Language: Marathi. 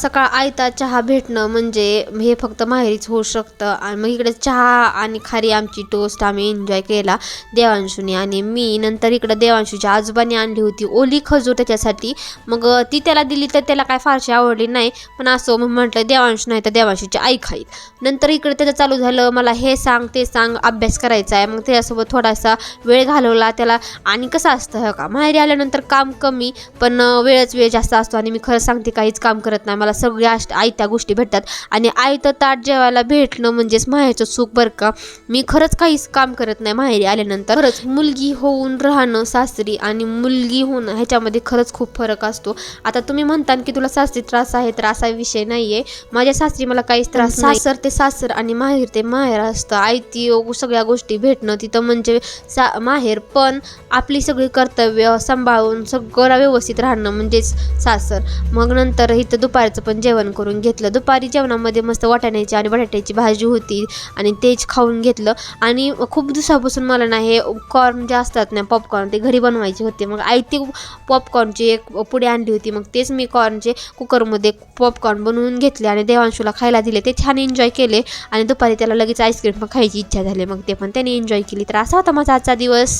सकाळ आयता चहा भेटणं म्हणजे हे फक्त माहेरीच होऊ शकतं. आणि मग इकडे चहा आणि खारी आमची टोस्ट आम्ही एन्जॉय केला देवांशूने आणि मी. नंतर इकडं देवांशूच्या आजोबांनी आणली होती ओली खजूर त्याच्यासाठी. मग ती त्याला दिली तर त्याला काय फारशी आवडली नाही, पण असं मग म्हटलं देवांशू नाही तर देवांशूची आई खाईल. नंतर इकडे त्याचं चालू झालं, मला हे सांग ते सांग, अभ्यास करायचा आहे. मग त्याच्यासोबत थोडासा वेळ घालवला त्याला. आणि कसं असतं हो का, माहेरी आल्यानंतर काम कमी पण वेळ जास्त असतो. आणि मी खरं सांगते काहीच काम करत नाही, मला सगळ्या आयत्या गोष्टी भेटतात. आणि आयतं ताट जेवायला भेटणं म्हणजेच माहेरचं सुख बरं का. मी खरंच काहीच काम करत नाही माहेरी आल्यानंतर. खरंच मुलगी होऊन राहणं सासरी आणि मुलगी होणं ह्याच्यामध्ये खरंच खूप फरक असतो. आता तुम्ही म्हणता की तुला सासरी त्रास आहे, तर असा विषय नाही आहे. माझ्या सासरी मला काहीच त्रास नाही. सासर ते सासर आणि माहेर ते माहेर असतं. आयती सगळ्या गोष्टी भेटणं तिथं म्हणजे माहेर. पण आपली सगळी कर्तव्य सांभाळून सगळं व्यवस्थित राहणं म्हणजेच सासर. मग नंतर इथं दुपारचं पण जेवण करून घेतलं. दुपारी जेवणामध्ये मस्त वाटाण्याची आणि बटाट्याची भाजी होती आणि तेच खाऊन घेतलं. आणि खूप दिवसापासून मला ना हे कॉर्न जे असतात ना पॉपकॉर्न, ते घरी बनवायचे होते. मग आई ती पॉपकॉर्नची एक पुडी आणली होती. मग तेच मी कॉर्नचे कुकरमध्ये पॉपकॉर्न बनवून घेतले आणि देवांशूला खायला दिले. ते छान एन्जॉय केले. आणि दुपारी त्याला लगेच आईस्क्रीम पण खायची इच्छा झाली, मग ते पण त्याने एन्जॉय केली. तर असा होता माझा आजचा दिवस.